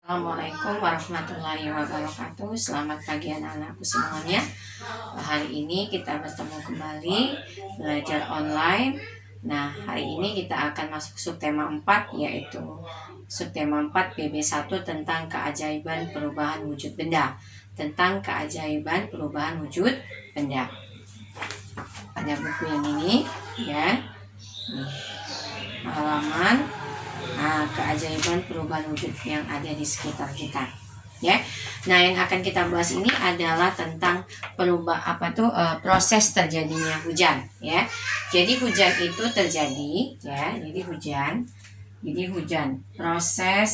Assalamualaikum warahmatullahi wabarakatuh. Selamat pagi anak-anakku semuanya. Hari ini kita bertemu kembali belajar online. Nah, hari ini kita akan masuk subtema 4, yaitu subtema 4 BB1 tentang keajaiban perubahan wujud benda. Tentang keajaiban perubahan wujud benda. Pada buku yang ini ya. Halaman keajaiban perubahan wujud yang ada di sekitar kita ya. Nah, yang akan kita bahas ini adalah tentang proses terjadinya hujan ya. Jadi hujan itu terjadi ya. Jadi hujan proses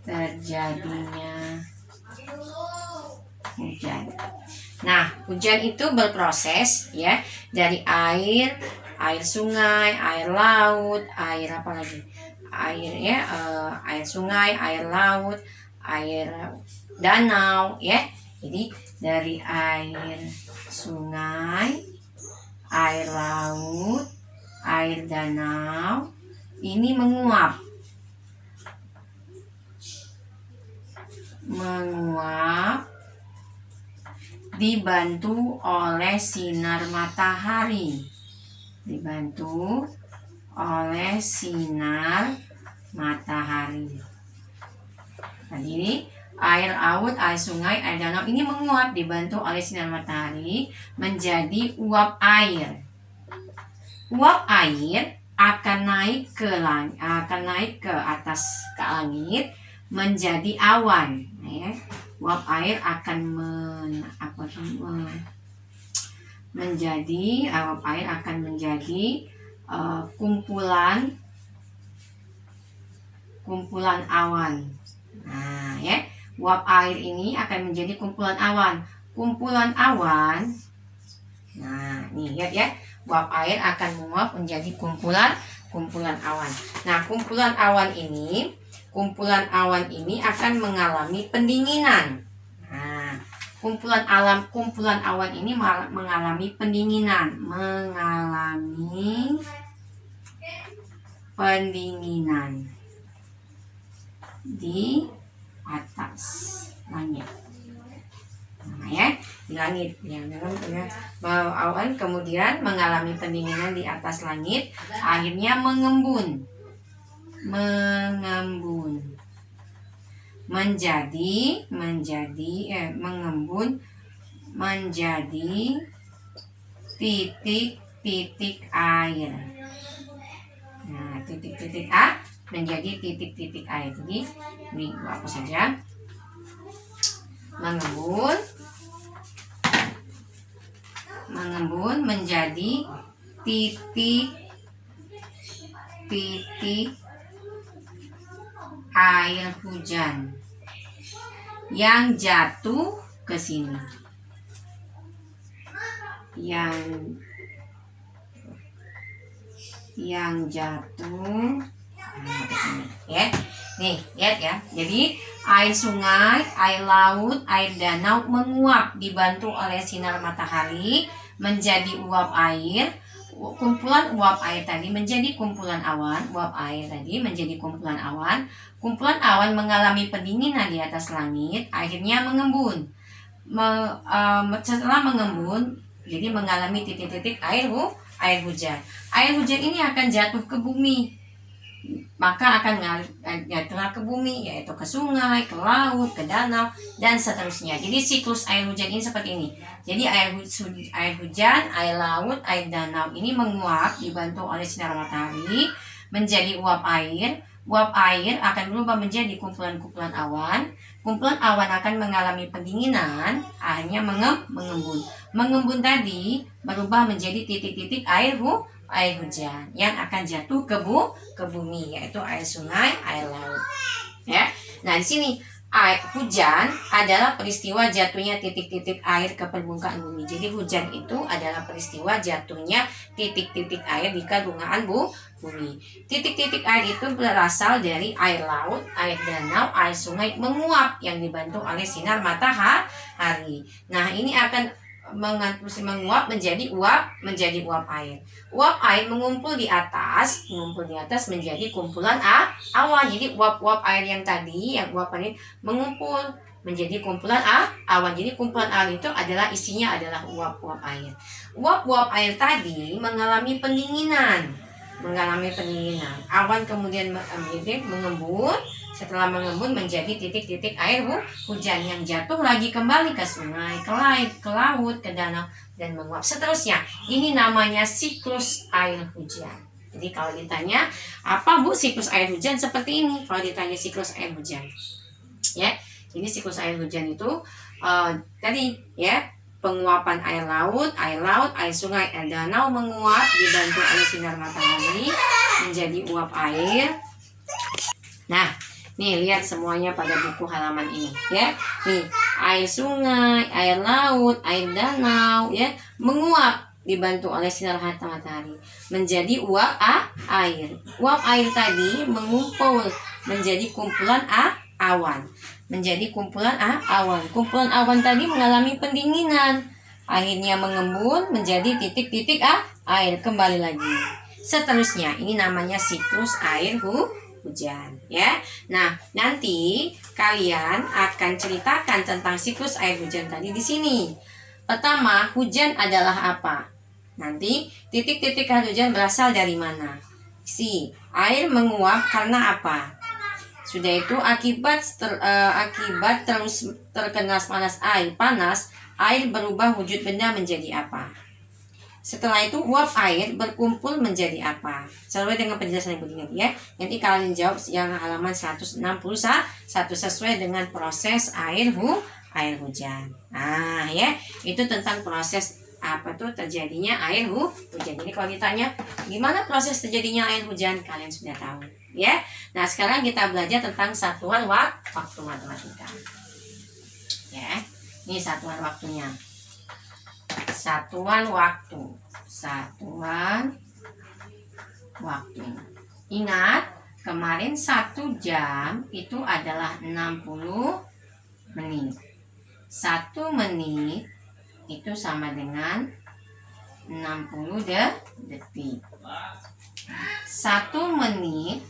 terjadinya hujan. Nah, hujan itu berproses ya, dari air sungai, air laut, air sungai, air laut, air danau ya. Jadi dari air sungai, air laut, air danau ini menguap dibantu oleh sinar matahari. Jadi ini air laut, air sungai, air danau ini menguap dibantu oleh sinar matahari menjadi uap air. Uap air akan naik ke atas ke langit menjadi awan ya. Uap air akan menjadi kumpulan awan. Nah ya, uap air ini akan menjadi kumpulan awan. Nah nih lihat ya, uap air akan menguap menjadi kumpulan awan. Nah, kumpulan awan ini akan mengalami pendinginan. Nah, kumpulan awan ini mengalami pendinginan di atas langit. Nah, ya, di langit ya, awan kemudian mengalami pendinginan di atas langit, akhirnya mengembun menjadi titik-titik air. Nah, titik-titik menjadi titik-titik air. Jadi ini apa saja? Mengembun menjadi titik-titik air hujan yang jatuh ke sini. Yang jatuh ke sini ya. Nih, lihat ya. Jadi air sungai, air laut, air danau menguap dibantu oleh sinar matahari menjadi uap air. Kumpulan uap air tadi menjadi kumpulan awan. Kumpulan awan mengalami pendinginan di atas langit, akhirnya mengembun. Setelah mengembun, jadi mengalami titik-titik air hujan. Air hujan ini akan jatuh ke bumi. Maka akan jatuh ke bumi, yaitu ke sungai, ke laut, ke danau, dan seterusnya. Jadi siklus air hujan ini seperti ini. Jadi air hujan, air laut, air danau ini menguap dibantu oleh sinar matahari menjadi uap air. Uap air akan berubah menjadi kumpulan-kumpulan awan. Kumpulan awan akan mengalami pendinginan, akhirnya mengembun. Mengembun tadi berubah menjadi titik-titik air hujan yang akan jatuh ke bumi, yaitu air sungai, air laut. Ya. Nah, di sini air hujan adalah peristiwa jatuhnya titik-titik air ke permukaan bumi. Jadi hujan itu adalah peristiwa jatuhnya titik-titik air di permukaan bumi. Titik-titik air itu berasal dari air laut, air danau, air sungai menguap yang dibantu oleh sinar matahari. Nah, ini akan menguap menjadi uap air. Uap air mengumpul di atas menjadi kumpulan awan. Jadi uap air yang tadi, yang uap air mengumpul menjadi kumpulan awan. Jadi kumpulan awan itu adalah isinya adalah uap air. Uap air tadi mengalami pendinginan. Awan kemudian mengembun. Setelah mengembun menjadi titik-titik air hujan yang jatuh lagi kembali ke sungai, ke laut, ke danau, dan menguap seterusnya. Ini namanya siklus air hujan. Jadi kalau ditanya, apa Bu siklus air hujan? Seperti ini kalau ditanya siklus air hujan. Ya, jadi siklus air hujan itu tadi ya, penguapan air laut, air sungai, air danau menguap dibantu oleh sinar matahari menjadi uap air. Nah, nih lihat semuanya pada buku halaman ini ya. Nih, air sungai, air laut, air danau ya menguap dibantu oleh sinar matahari menjadi uap air. Uap air tadi mengumpul menjadi kumpulan awan. Kumpulan awan tadi mengalami pendinginan. Akhirnya mengembun menjadi titik-titik air kembali lagi. Seterusnya, ini namanya siklus air hujan ya. Nah, nanti kalian akan ceritakan tentang siklus air hujan tadi di sini. Pertama, hujan adalah apa? Nanti titik-titik air hujan berasal dari mana? Air menguap karena apa? Sudah itu akibat terus terkena panas, air berubah wujud benda menjadi apa? Setelah itu uap air berkumpul menjadi apa? Sesuai dengan penjelasan Ibu Dina ya. Nanti kalian jawab yang halaman 161 sesuai dengan proses air hujan. Nah, ya, itu tentang proses terjadinya air hujan. Jadi kalau ditanya gimana proses terjadinya air hujan, kalian sudah tahu ya. Nah, sekarang kita belajar tentang satuan waktu matematika. Ya. Ini satuan waktunya. Satuan waktu. Ingat, kemarin 1 jam itu adalah 60 menit. 1 menit itu sama dengan 60 detik. 1 menit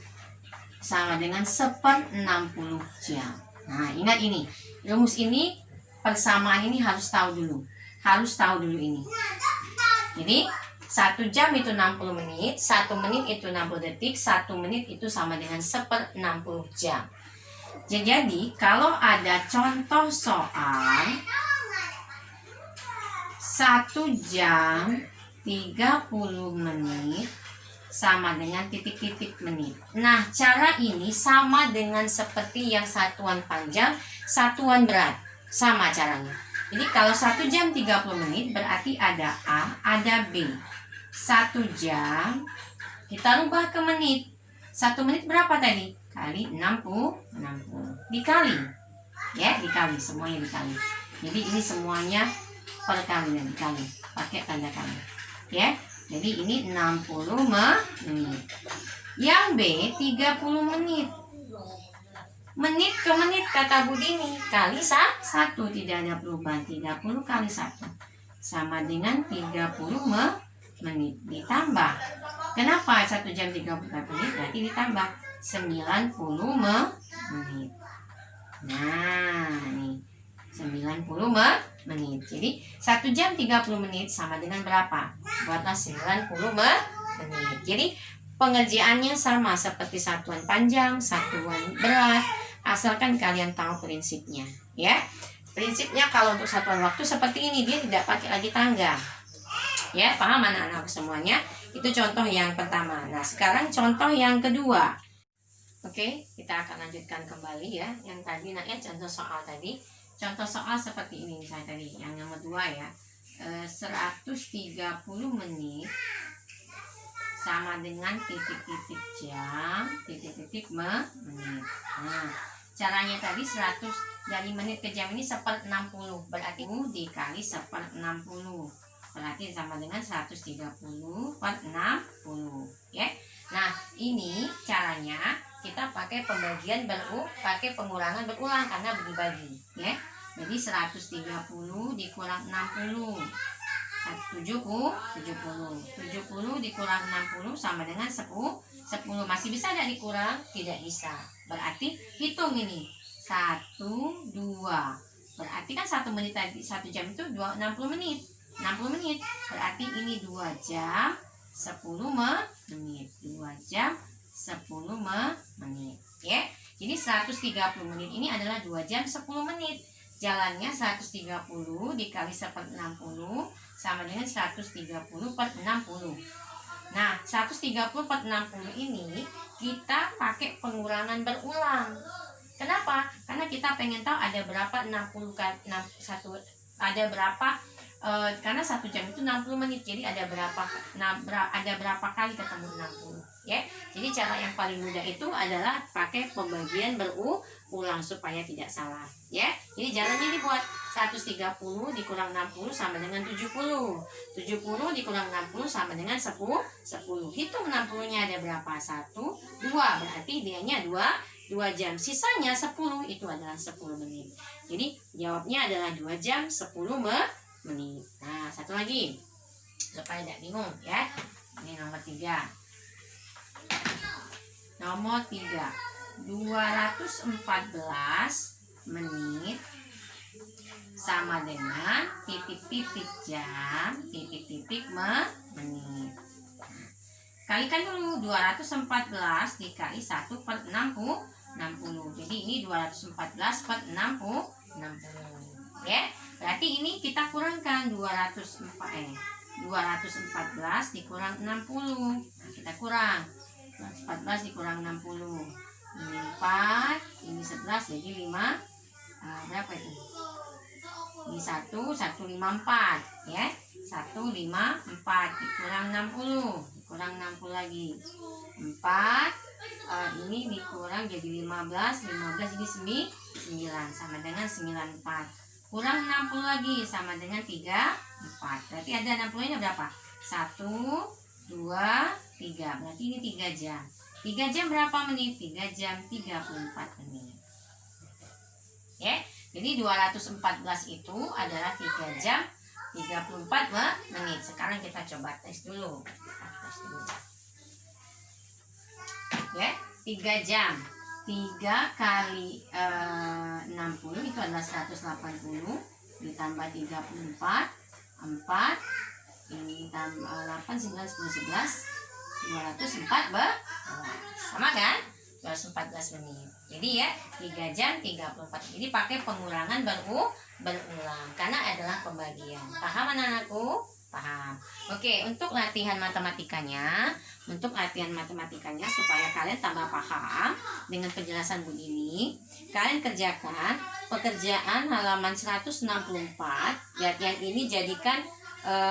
sama dengan 1/60 jam. Nah, ingat ini. Rumus ini, persamaan ini harus tahu dulu ini. Jadi 1 jam itu 60 menit, 1 menit itu 60 detik, 1 menit itu sama dengan 1/60 jam. Jadi kalau ada contoh soal 1 jam 30 menit sama dengan titik-titik menit. Nah, cara ini sama dengan seperti yang satuan panjang, satuan berat. Sama caranya. Jadi kalau 1 jam 30 menit berarti ada A, ada B. 1 jam kita rubah ke menit. 1 menit berapa tadi? Kali 60. Dikali. Ya, dikali. Semuanya dikali. Jadi ini semuanya perkalian dikali. Pakai tanda kali. Ya. Jadi ini 60 menit. Yang B 30 menit. Menit ke menit kata Bu Dini kali 1, tidak ada perubahan. 30 kali 1 sama dengan 30 menit ditambah. Kenapa 1 jam 30 menit? Berarti ditambah 90 menit. Nah, nih 90 menit. Jadi 1 jam 30 menit sama dengan berapa? Buatlah 90 menit. Jadi pengerjaannya sama seperti satuan panjang, satuan berat, asalkan kalian tahu prinsipnya ya. Prinsipnya kalau untuk satuan waktu seperti ini, dia tidak pakai lagi tangga ya. Paham anak-anak semuanya? Itu contoh yang pertama. Nah, sekarang contoh yang kedua. Oke, kita akan lanjutkan kembali ya. Yang tadi contoh soal tadi. Contoh soal seperti ini misalnya tadi yang nomor 2 ya. 130 menit sama dengan titik-titik jam, titik-titik menit. Nah, caranya tadi 100 dari menit ke jam ini 1/60. Berarti dikali 1/60. Berarti sama dengan 130/60 ya. Nah, ini caranya kita pakai pembagian pakai pengurangan berulang karena bagi-bagi ya. Jadi 130 dikurang 60. 70 dikurang 60 sama dengan 10. Masih bisa tidak dikurang? Tidak bisa. Berarti hitung ini. 1, 2. Berarti kan 1 menit tadi, 1 jam itu 60 menit. 60 menit. Berarti ini 2 jam 10 menit. 2 jam 10 menit. Ya. Jadi 130 menit ini adalah 2 jam 10 menit. Jalannya 130 dikali 1/60 sama dengan 130/60. Nah, 130/60 ini kita pakai pengurangan berulang. Kenapa? Karena kita pengen tahu ada berapa 60 kali ada berapa karena 1 jam itu 60 menit. Jadi ada berapa kali ketemu 60, ya. Jadi cara yang paling mudah itu adalah pakai pembagian berulang supaya tidak salah, ya. Jadi jalannya dibuat 130 dikurang 60 sama dengan 70. 70 dikurang 60 sama dengan 10. Hitung 60-nya ada berapa? 1, 2. Berarti dianya 2 jam. Sisanya 10, itu adalah 10 menit. Jadi jawabnya adalah 2 jam 10 menit. Nah, satu lagi supaya tidak bingung, ya. Ini nomor 3. Nomor 3. 214 menit sama dengan titik-titik jam, titik-titik menit. Kalikan dulu 214 dikali 1/60. Jadi ini 214/60. Ya. Berarti ini kita kurangkan 214 dikurang 60. Nah, kita kurang 214 dikurang 60. Ini 4, ini 11 jadi 5. Berapa itu? Ini 154, ya. 154 dikurang 60. Dikurang 60 lagi. 4 ini dikurang jadi 15 ini 9 sama dengan 94. Kurang 60 lagi sama dengan 34. Berarti ada 60-nya berapa? 1, 2, 3. Berarti ini 3 jam. 3 jam berapa menit? 3 jam 34 menit. Ya. Jadi 214 itu adalah 3 jam 34 menit. Sekarang kita coba tes dulu. Ya, 3 jam. 3 kali 60 itu adalah 180 ditambah 34 4 ini tambah 8 9 10 11 204 sama kan? 214 menit. Jadi ya 3 jam 34. Jadi pakai pengurangan berulang karena adalah pembagian. Paham anak-anakku? Paham. Oke, untuk latihan matematikanya supaya kalian tambah paham dengan penjelasan Bu ini, kalian kerjakan pekerjaan halaman 164. Yang ini jadikan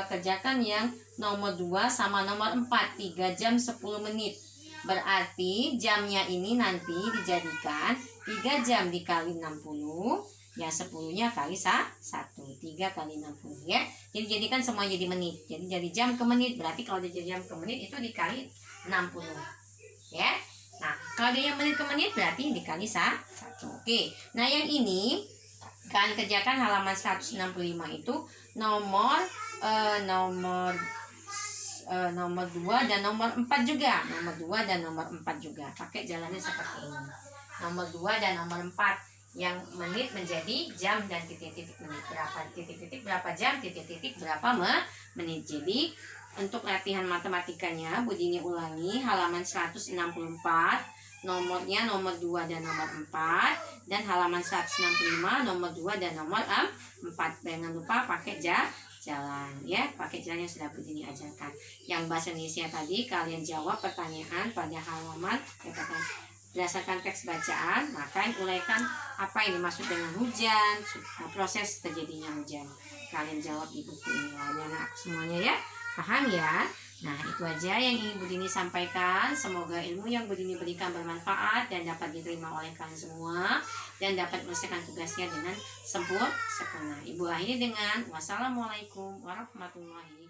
kerjakan yang nomor 2 sama nomor 4, 3 jam 10 menit. Berarti jamnya ini nanti dijadikan 3 jam dikali 60. Ya 10-nya kali 1. 3 kali 60 ya. Jadi jadikan semua jadi menit. Jadi jam ke menit. Berarti kalau jadi jam ke menit itu dikali 60. Ya. Nah, kalau dia yang menit ke menit berarti dikali 1. Oke. Nah, yang ini kalian kerjakan halaman 165 itu nomor 2 dan nomor 4 juga. Nomor 2 dan nomor 4 juga. Pakai jalannya seperti ini. Nomor 2 dan nomor 4. Yang menit menjadi jam dan titik-titik menit. Berapa titik-titik berapa jam, titik-titik berapa menit. Jadi untuk latihan matematikanya Bu Dini ulangi halaman 164, nomornya nomor 2 dan nomor 4, dan halaman 165 nomor 2 dan nomor 4. Jangan lupa pakai jalan ya, pakai jalan yang sudah Bu Dini ajarkan. Yang bahasa Indonesia tadi kalian jawab pertanyaan pada halaman berdasarkan teks bacaan, maka uraikan apa yang dimaksud dengan hujan, proses terjadinya hujan. Kalian jawab di buku ini anak semuanya ya, paham ya? Nah, itu aja yang ingin Bu Dini sampaikan. Semoga ilmu yang Bu Dini berikan bermanfaat dan dapat diterima oleh kalian semua dan dapat menyelesaikan tugasnya dengan sempurna. Ibu akhiri dengan wassalamualaikum warahmatullahi wabarakatuh.